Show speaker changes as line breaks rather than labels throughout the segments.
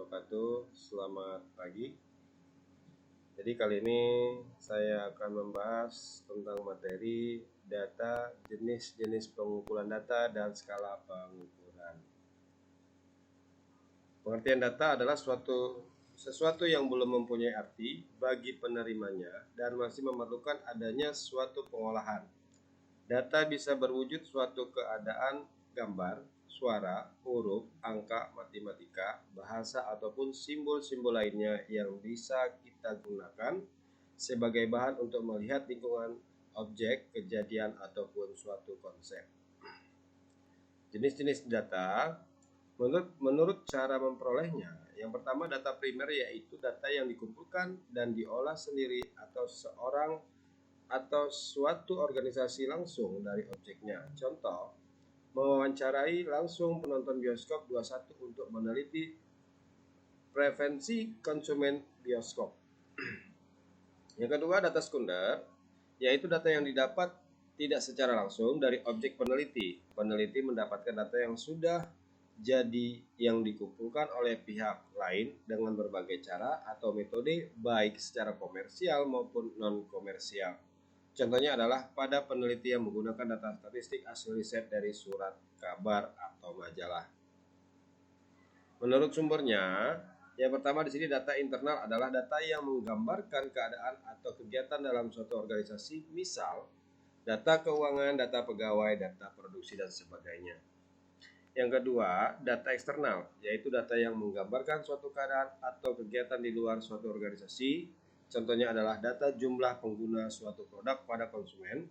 wabarakatuh. Selamat pagi. Jadi kali ini saya akan membahas tentang materi data, jenis-jenis pengumpulan data, dan skala pengukuran. Pengertian data adalah sesuatu yang belum mempunyai arti bagi penerimanya dan masih memerlukan adanya suatu pengolahan. Data bisa berwujud suatu keadaan gambar, suara, huruf, angka, matematika, bahasa, ataupun simbol-simbol lainnya yang bisa kita gunakan sebagai bahan untuk melihat lingkungan, objek, kejadian, ataupun suatu konsep. Jenis-jenis data menurut cara memperolehnya. Yang pertama, data primer, yaitu data yang dikumpulkan dan diolah sendiri atau seorang atau suatu organisasi langsung dari objeknya. Contoh, mewawancarai langsung penonton bioskop 21 untuk meneliti preferensi konsumen bioskop. Yang kedua, data sekunder, yaitu data yang didapat tidak secara langsung dari objek peneliti. Peneliti mendapatkan data yang sudah jadi yang dikumpulkan oleh pihak lain dengan berbagai cara atau metode, baik secara komersial maupun non-komersial. Contohnya adalah pada peneliti yang menggunakan data statistik hasil riset dari surat kabar atau majalah. Menurut sumbernya, yang pertama di sini data internal adalah data yang menggambarkan keadaan atau kegiatan dalam suatu organisasi, misal data keuangan, data pegawai, data produksi, dan sebagainya. Yang kedua, data eksternal, yaitu data yang menggambarkan suatu keadaan atau kegiatan di luar suatu organisasi. Contohnya adalah data jumlah pengguna suatu produk pada konsumen,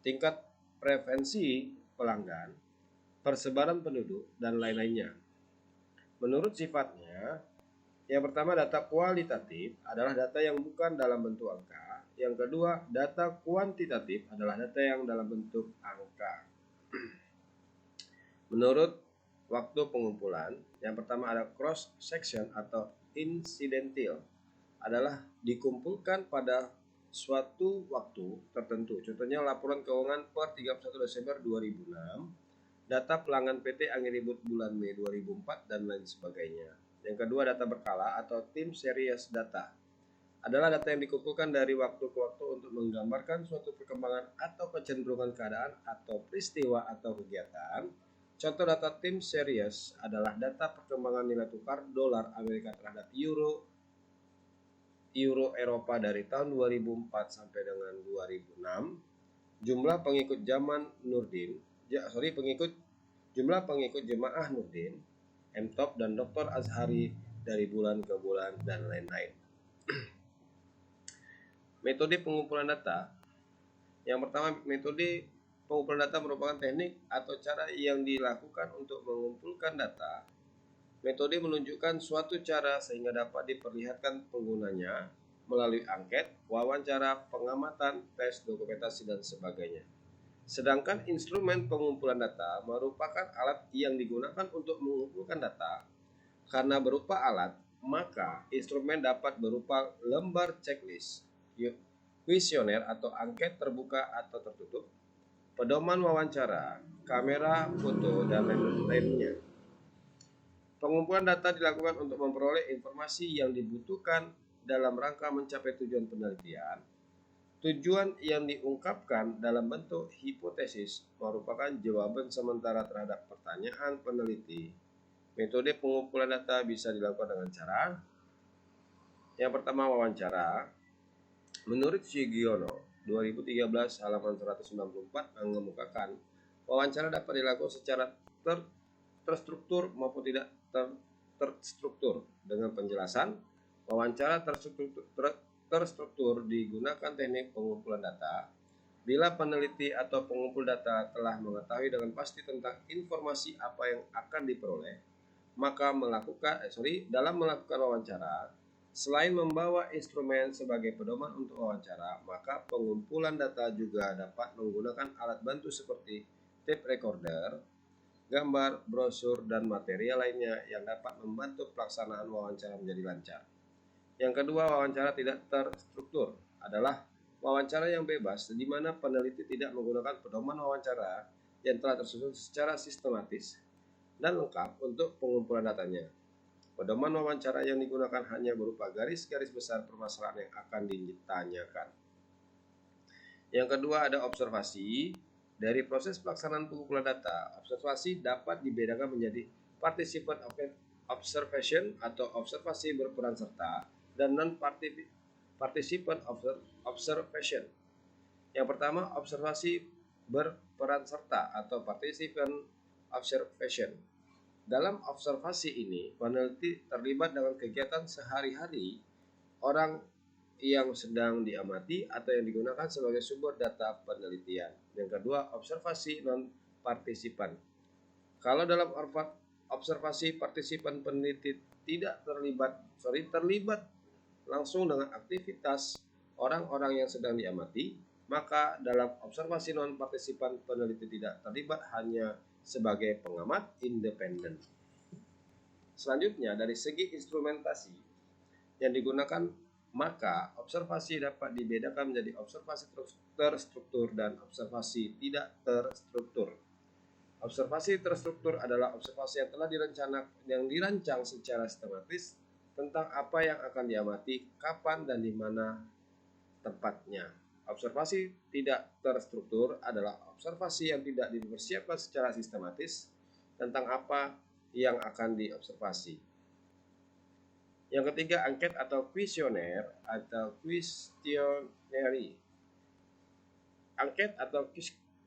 tingkat preferensi pelanggan, persebaran penduduk, dan lain-lainnya. Menurut sifatnya, yang pertama data kualitatif adalah data yang bukan dalam bentuk angka. Yang kedua, data kuantitatif adalah data yang dalam bentuk angka. Menurut waktu pengumpulan, yang pertama ada cross section atau incidental, adalah dikumpulkan pada suatu waktu tertentu. Contohnya laporan keuangan per 31 Desember 2006, data pelanggan PT Angin Ribut bulan Mei 2004, dan lain sebagainya. Yang kedua, data berkala atau time series data adalah data yang dikumpulkan dari waktu ke waktu untuk menggambarkan suatu perkembangan atau kecenderungan keadaan atau peristiwa atau kegiatan. Contoh data time series adalah data perkembangan nilai tukar dolar Amerika terhadap euro Eropa dari tahun 2004 sampai dengan 2006, jumlah pengikut jumlah pengikut jemaah Nurdin, M-Top, dan Dr. Azhari dari bulan ke bulan, dan lain-lain. Metode pengumpulan data. Yang pertama, metode pengumpulan data merupakan teknik atau cara yang dilakukan untuk mengumpulkan data. Metode menunjukkan suatu cara sehingga dapat diperlihatkan penggunanya melalui angket, wawancara, pengamatan, tes, dokumentasi, dan sebagainya. Sedangkan instrumen pengumpulan data merupakan alat yang digunakan untuk mengumpulkan data. Karena berupa alat, maka instrumen dapat berupa lembar checklist, kuesioner atau angket terbuka atau tertutup, pedoman wawancara, kamera, foto, dan lain-lainnya. Pengumpulan data dilakukan untuk memperoleh informasi yang dibutuhkan dalam rangka mencapai tujuan penelitian. Tujuan yang diungkapkan dalam bentuk hipotesis merupakan jawaban sementara terhadap pertanyaan peneliti. Metode pengumpulan data bisa dilakukan dengan cara: yang pertama, wawancara. Menurut Sugiono 2013 halaman 194 mengemukakan wawancara dapat dilakukan secara terstruktur maupun tidak terstruktur. Dengan penjelasan, wawancara terstruktur digunakan teknik pengumpulan data bila peneliti atau pengumpul data telah mengetahui dengan pasti tentang informasi apa yang akan diperoleh, maka dalam melakukan wawancara, selain membawa instrumen sebagai pedoman untuk wawancara, maka pengumpulan data juga dapat menggunakan alat bantu seperti tape recorder, gambar, brosur, dan material lainnya yang dapat membantu pelaksanaan wawancara menjadi lancar. Yang kedua, wawancara tidak terstruktur adalah wawancara yang bebas, di mana peneliti tidak menggunakan pedoman wawancara yang telah tersusun secara sistematis dan lengkap untuk pengumpulan datanya. Pedoman wawancara yang digunakan hanya berupa garis-garis besar permasalahan yang akan ditanyakan. Yang kedua ada observasi. Dari proses pelaksanaan pengumpulan data, observasi dapat dibedakan menjadi participant observation atau observasi berperan serta dan non-participant observation. Yang pertama, observasi berperan serta atau participant observation. Dalam observasi ini, peneliti terlibat dengan kegiatan sehari-hari orang yang sedang diamati atau yang digunakan sebagai sumber data penelitian. Yang kedua, observasi non-partisipan. Kalau dalam observasi partisipan peneliti tidak terlibat langsung dengan aktivitas orang-orang yang sedang diamati, maka dalam observasi non-partisipan peneliti tidak terlibat hanya sebagai pengamat independen. Selanjutnya, dari segi instrumentasi yang digunakan, maka observasi dapat dibedakan menjadi observasi terstruktur dan observasi tidak terstruktur. Observasi terstruktur adalah observasi yang telah dirancang secara sistematis tentang apa yang akan diamati, kapan dan di mana tempatnya. Observasi tidak terstruktur adalah observasi yang tidak dipersiapkan secara sistematis tentang apa yang akan diobservasi. Yang ketiga, angket atau kuesioner atau questionnaire. Angket atau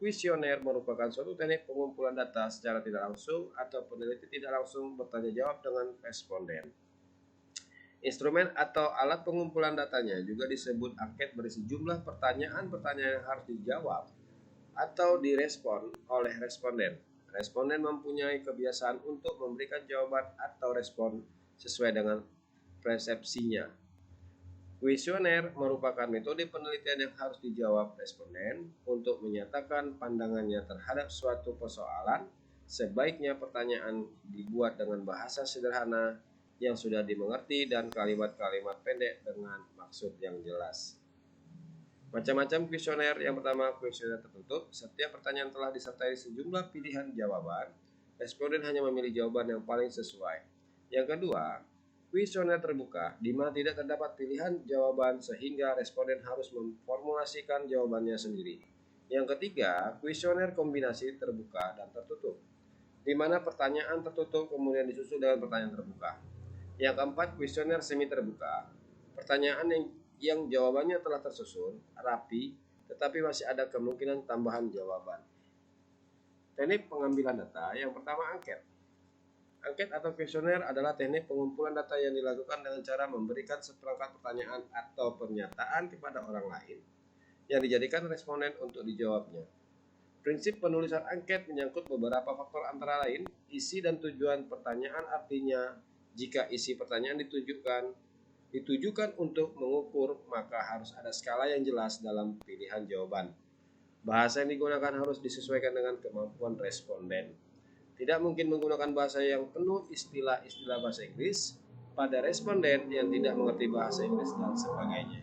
kuesioner merupakan suatu teknik pengumpulan data secara tidak langsung atau peneliti tidak langsung bertanya jawab dengan responden. Instrumen atau alat pengumpulan datanya juga disebut angket, berisi jumlah pertanyaan-pertanyaan yang harus dijawab atau direspon oleh responden. Responden mempunyai kebiasaan untuk memberikan jawaban atau respon sesuai dengan persepsinya. Kuesioner merupakan metode penelitian yang harus dijawab responden untuk menyatakan pandangannya terhadap suatu persoalan. Sebaiknya pertanyaan dibuat dengan bahasa sederhana yang sudah dimengerti dan kalimat-kalimat pendek dengan maksud yang jelas. Macam-macam kuesioner. Yang pertama, kuesioner tertutup. Setiap pertanyaan telah disertai sejumlah pilihan jawaban. Responden hanya memilih jawaban yang paling sesuai. Yang kedua, kuesioner terbuka, di mana tidak terdapat pilihan jawaban sehingga responden harus memformulasikan jawabannya sendiri. Yang ketiga, kuesioner kombinasi terbuka dan tertutup, di mana pertanyaan tertutup kemudian disusul dengan pertanyaan terbuka. Yang keempat, kuesioner semi terbuka, pertanyaan yang jawabannya telah tersusun rapi, tetapi masih ada kemungkinan tambahan jawaban. Teknik pengambilan data. Yang pertama, angket. Angket atau kuesioner adalah teknik pengumpulan data yang dilakukan dengan cara memberikan seperangkat pertanyaan atau pernyataan kepada orang lain yang dijadikan responden untuk dijawabnya. Prinsip penulisan angket menyangkut beberapa faktor, antara lain isi dan tujuan pertanyaan. Artinya, jika isi pertanyaan ditujukan untuk mengukur, maka harus ada skala yang jelas dalam pilihan jawaban. Bahasa yang digunakan harus disesuaikan dengan kemampuan responden. Tidak mungkin menggunakan bahasa yang penuh istilah-istilah bahasa Inggris pada responden yang tidak mengerti bahasa Inggris dan sebagainya.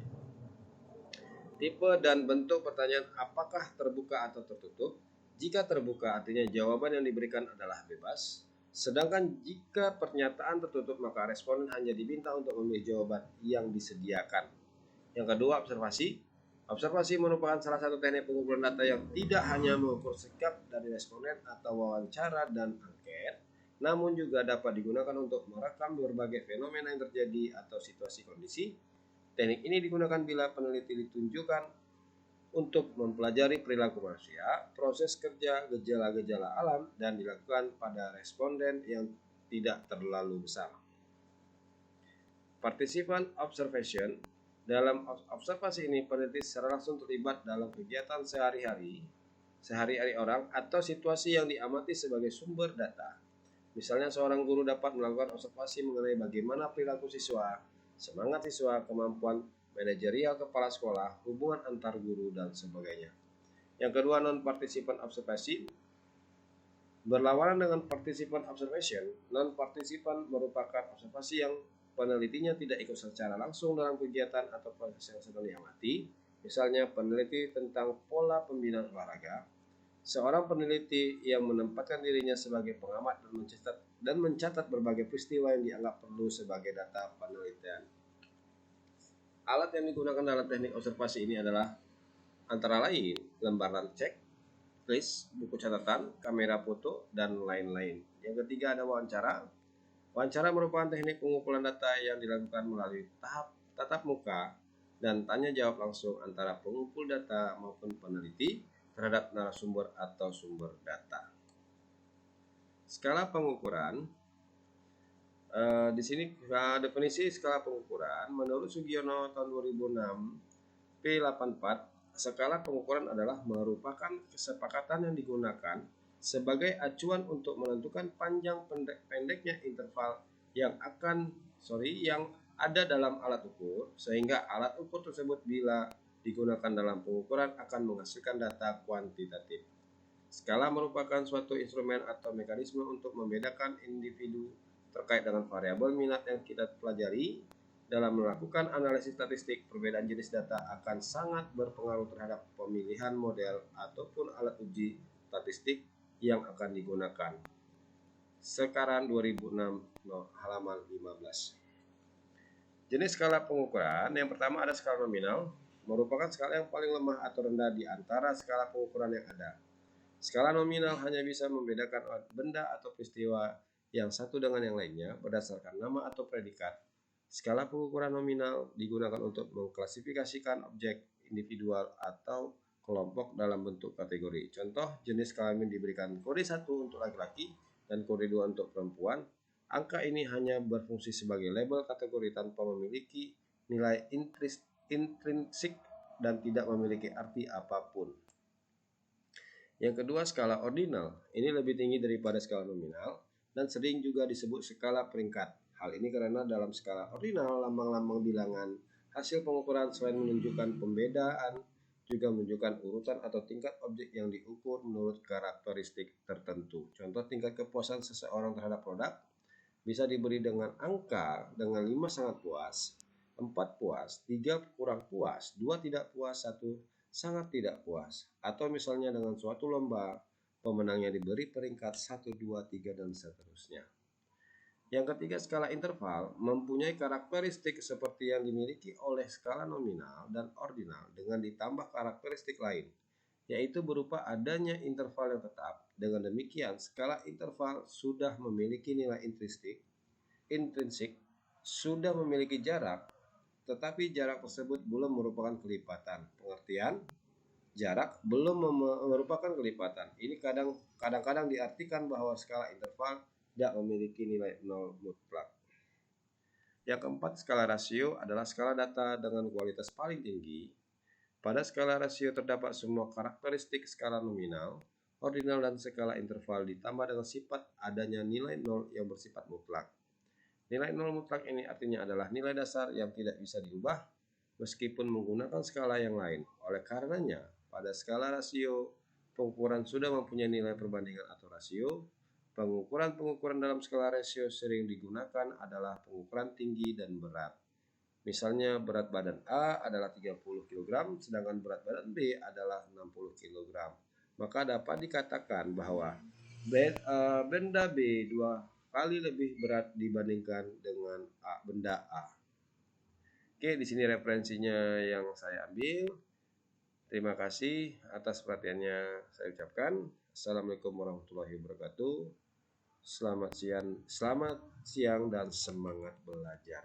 Tipe dan bentuk pertanyaan, apakah terbuka atau tertutup? Jika terbuka, artinya jawaban yang diberikan adalah bebas. Sedangkan jika pernyataan tertutup, maka responden hanya diminta untuk memilih jawaban yang disediakan. Yang kedua, observasi. Observasi merupakan salah satu teknik pengumpulan data yang tidak hanya mengukur sikap dari responden atau wawancara dan angket, namun juga dapat digunakan untuk merekam berbagai fenomena yang terjadi atau situasi kondisi. Teknik ini digunakan bila peneliti ditunjukkan untuk mempelajari perilaku manusia, proses kerja, gejala-gejala alam, dan dilakukan pada responden yang tidak terlalu besar. Participant observation. Dalam observasi ini, peneliti secara langsung terlibat dalam kegiatan sehari-hari orang atau situasi yang diamati sebagai sumber data. Misalnya, seorang guru dapat melakukan observasi mengenai bagaimana perilaku siswa, semangat siswa, kemampuan manajerial kepala sekolah, hubungan antar guru, dan sebagainya. Yang kedua, non-participant observation. Berlawanan dengan participant observation, non-participant merupakan observasi yang penelitinya tidak ikut secara langsung dalam kegiatan atau proses yang sedang diamati. Misalnya, peneliti tentang pola pembinaan olahraga. Seorang peneliti yang menempatkan dirinya sebagai pengamat dan mencatat dan mencatat berbagai peristiwa yang dianggap perlu sebagai data penelitian. Alat yang digunakan dalam teknik observasi ini adalah antara lain lembaran cek, list, buku catatan, kamera foto, dan lain-lain. Yang ketiga ada wawancara. Wawancara merupakan teknik pengumpulan data yang dilakukan melalui tahap tatap muka dan tanya jawab langsung antara pengumpul data maupun peneliti terhadap narasumber atau sumber data. Skala pengukuran. Di sini definisi skala pengukuran menurut Sugiono tahun 2006 P84. Skala pengukuran adalah merupakan kesepakatan yang digunakan sebagai acuan untuk menentukan panjang pendeknya interval yang ada dalam alat ukur, sehingga alat ukur tersebut bila digunakan dalam pengukuran akan menghasilkan data kuantitatif. Skala merupakan suatu instrumen atau mekanisme untuk membedakan individu terkait dengan variabel minat yang kita pelajari. Dalam melakukan analisis statistik, perbedaan jenis data akan sangat berpengaruh terhadap pemilihan model ataupun alat uji statistik yang akan digunakan. Sekaran 2006 halaman 15. Jenis skala pengukuran. Yang pertama ada skala nominal, merupakan skala yang paling lemah atau rendah di antara skala pengukuran yang ada. Skala nominal hanya bisa membedakan benda atau peristiwa yang satu dengan yang lainnya berdasarkan nama atau predikat. Skala pengukuran nominal digunakan untuk mengklasifikasikan objek individual atau kelompok dalam bentuk kategori. Contoh, jenis kelamin diberikan kode 1 untuk laki-laki dan kode 2 untuk perempuan. Angka ini hanya berfungsi sebagai label kategori tanpa memiliki nilai intrinsik dan tidak memiliki arti apapun. Yang kedua, skala ordinal. Ini lebih tinggi daripada skala nominal dan sering juga disebut skala peringkat. Hal ini karena dalam skala ordinal, lambang-lambang bilangan hasil pengukuran selain menunjukkan pembedaan, juga menunjukkan urutan atau tingkat objek yang diukur menurut karakteristik tertentu. Contoh, tingkat kepuasan seseorang terhadap produk bisa diberi dengan angka dengan 5 sangat puas, 4 puas, 3 kurang puas, 2 tidak puas, 1 sangat tidak puas. Atau misalnya dengan suatu lomba, pemenangnya diberi peringkat 1, 2, 3, dan seterusnya. Yang ketiga, skala interval mempunyai karakteristik seperti yang dimiliki oleh skala nominal dan ordinal dengan ditambah karakteristik lain, yaitu berupa adanya interval yang tetap. Dengan demikian, skala interval sudah memiliki nilai intrinsik, sudah memiliki jarak, tetapi jarak tersebut belum merupakan kelipatan. Pengertian jarak belum merupakan kelipatan. Ini kadang-kadang diartikan bahwa skala interval tidak memiliki nilai nol mutlak. Yang keempat, skala rasio adalah skala data dengan kualitas paling tinggi. Pada skala rasio terdapat semua karakteristik skala nominal, ordinal, dan skala interval ditambah dengan sifat adanya nilai nol yang bersifat mutlak. Nilai nol mutlak ini artinya adalah nilai dasar yang tidak bisa diubah meskipun menggunakan skala yang lain. Oleh karenanya, pada skala rasio, pengukuran sudah mempunyai nilai perbandingan atau rasio. Pengukuran dalam skala rasio sering digunakan adalah pengukuran tinggi dan berat. Misalnya berat badan A adalah 30 kg, sedangkan berat badan B adalah 60 kg. Maka dapat dikatakan bahwa benda B 2 kali lebih berat dibandingkan dengan benda A. Oke, di sini referensinya yang saya ambil. Terima kasih atas perhatiannya saya ucapkan. Assalamualaikum warahmatullahi wabarakatuh. Selamat siang dan semangat belajar.